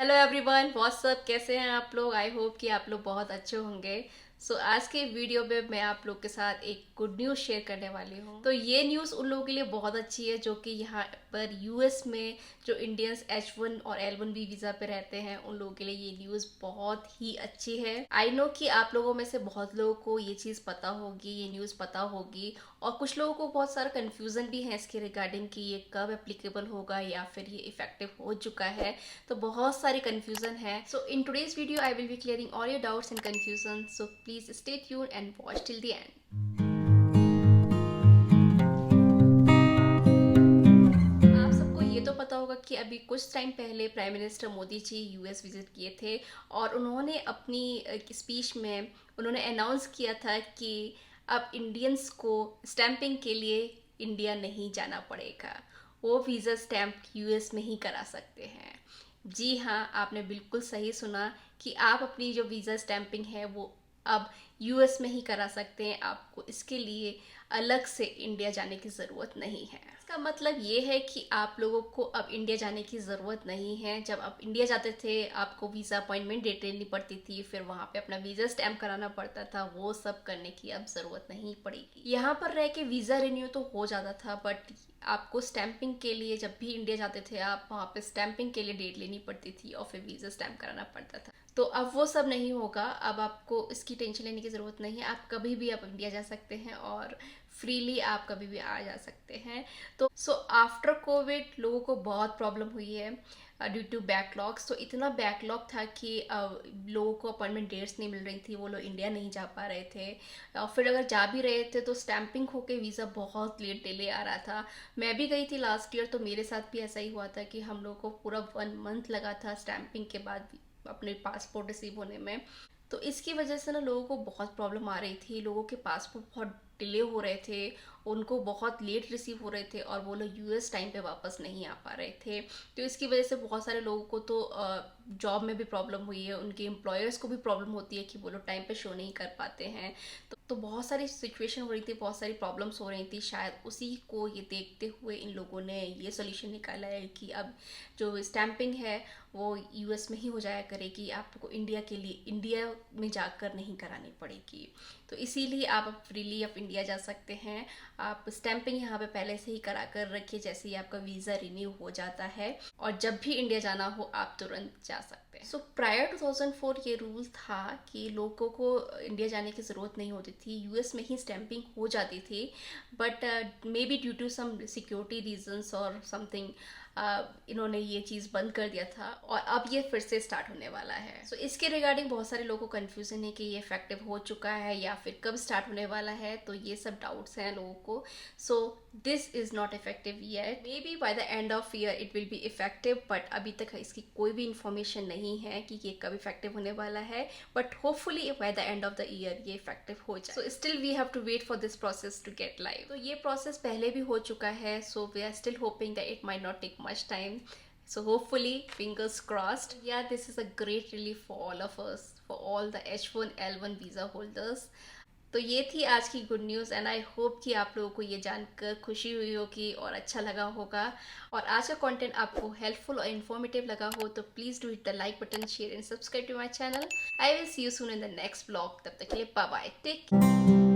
Hello everyone, WhatsApp, कैसे हैं आप लोग। आई होप कि आप लोग बहुत अच्छे होंगे। आज के वीडियो में मैं आप लोग के साथ एक गुड न्यूज़ शेयर करने वाली हूँ। तो ये न्यूज़ उन लोगों के लिए बहुत अच्छी है जो कि यहाँ पर यूएस में जो इंडियंस H1 और L1B वीज़ा पे रहते हैं, उन लोगों के लिए ये न्यूज़ बहुत ही अच्छी है। आई नो कि आप लोगों में से बहुत लोगों को ये चीज़ पता होगी, ये न्यूज़ पता होगी, और कुछ लोगों को बहुत सारा कन्फ्यूज़न भी है इसके रिगार्डिंग कि ये कब एप्लीकेबल होगा या फिर ये इफेक्टिव हो चुका है। तो बहुत सारी कन्फ्यूज़न है। So in today's video I will be clearing all your doubts and confusion. So please stay tuned and watch till the end. आप सबको ये तो पता होगा कि अभी कुछ टाइम पहले prime minister Modi ji US visit किए थे, और उन्होंने अपनी स्पीच में उन्होंने अनाउंस किया था कि अब इंडियंस को स्टैंपिंग के लिए इंडिया नहीं जाना पड़ेगा। वो वीज़ा स्टैंप यूएस में ही करा सकते हैं। जी हाँ, आपने बिल्कुल सही सुना कि आप अपनी जो वीज़ा स्टैंपिंग है वो अब यूएस में ही करा सकते हैं। आपको इसके लिए अलग से इंडिया जाने की ज़रूरत नहीं है। इसका मतलब ये है कि आप लोगों को अब इंडिया जाने की ज़रूरत नहीं है। जब आप इंडिया जाते थे आपको वीज़ा अपॉइंटमेंट डेट लेनी पड़ती थी, फिर वहाँ पे अपना वीज़ा स्टैम्प कराना पड़ता था। वो सब करने की अब ज़रूरत नहीं पड़ेगी। यहाँ पर रह के वीज़ा रिन्यू तो हो जाता था, बट आपको स्टैंपिंग के लिए जब भी इंडिया जाते थे आप वहाँ पे स्टैंपिंग के लिए डेट लेनी पड़ती थी और फिर वीज़ा स्टैम्प कराना पड़ता था। तो अब वो सब नहीं होगा। अब आपको इसकी टेंशन लेने की ज़रूरत नहीं है। आप कभी भी आप इंडिया जा सकते हैं और फ्रीली आप कभी भी आ जा सकते हैं। तो आफ्टर कोविड लोगों को बहुत प्रॉब्लम हुई है ड्यू टू बैकलॉग्स। तो इतना बैकलॉग था कि लोगों को अपॉइंटमेंट डेट्स नहीं मिल रही थी, वो लोग इंडिया नहीं जा पा रहे थे, और फिर अगर जा भी रहे थे तो स्टैंपिंग होके वीज़ा बहुत लेट डिले आ रहा था। मैं भी गई थी लास्ट ईयर, तो मेरे साथ भी ऐसा ही हुआ था कि हम लोग को पूरा 1 मंथ लगा था स्टैंपिंग के बाद अपने पासपोर्ट रिसीव होने में। तो इसकी वजह से ना लोगों को बहुत प्रॉब्लम आ रही थी। लोगों के पासपोर्ट बहुत डिले हो रहे थे, उनको बहुत लेट रिसीव हो रहे थे, और वो लोग यूएस टाइम पे वापस नहीं आ पा रहे थे। तो इसकी वजह से बहुत सारे लोगों को तो जॉब में भी प्रॉब्लम हुई है। उनके एम्प्लॉयर्स को भी प्रॉब्लम होती है कि वो लोग टाइम पे शो नहीं कर पाते हैं। तो बहुत सारी सिचुएशन हो रही थी, बहुत सारी प्रॉब्लम्स हो रही थी। शायद उसी को ये देखते हुए इन लोगों ने ये सोल्यूशन निकाला है कि अब जो स्टैंपिंग है वो यूएस में ही हो जाया करेगी। आपको इंडिया के लिए इंडिया में जाकर नहीं करानी पड़ेगी। तो इसीलिए आप अब फ्रीली आप इंडिया जा सकते हैं। आप स्टैंपिंग यहाँ पे पहले से ही करा कर रखिए, जैसे ही आपका वीज़ा रिन्यू हो जाता है, और जब भी इंडिया जाना हो आप तुरंत जा सकते हैं। प्रायर 2004 ये रूल था कि लोगों को इंडिया जाने की ज़रूरत नहीं होती थी, यूएस में ही स्टैंपिंग हो जाती थी। But maybe due to some security reasons और समथिंग इन्होंने ये चीज़ बंद कर दिया था, और अब ये फिर से स्टार्ट होने वाला है। इसके रिगार्डिंग बहुत सारे लोगों को कन्फ्यूजन है कि ये इफेक्टिव हो चुका है या फिर कब स्टार्ट होने वाला है। तो ये सब डाउट्स हैं लोगों को। This is not effective yet. May be bye the end of year it will be effective, but अभी तक इसकी कोई भी इंफॉर्मेशन नहीं है कि ये कब इफेक्टिव होने वाला है। But hopefully by the end of the year ये इफेक्टिव हो जाए। Still we have to wait for this process to get live. तो ये प्रोसेस पहले भी हो चुका है, so we are still hoping that it might not take much time. So hopefully, fingers crossed. Yeah, this is a great relief for all of us, for all the H1 L1 visa holders. तो ये थी आज की good news, and I hope कि आप लोगों को ये जानकर खुशी हुई होगी और अच्छा लगा होगा। और आज का कंटेंट आपको हेल्पफुल और इन्फॉर्मेटिव लगा हो तो please do hit the like button, share and subscribe to my channel. I will see you soon in the next blog. तब तक के लिए बाय बाय, टेक केयर।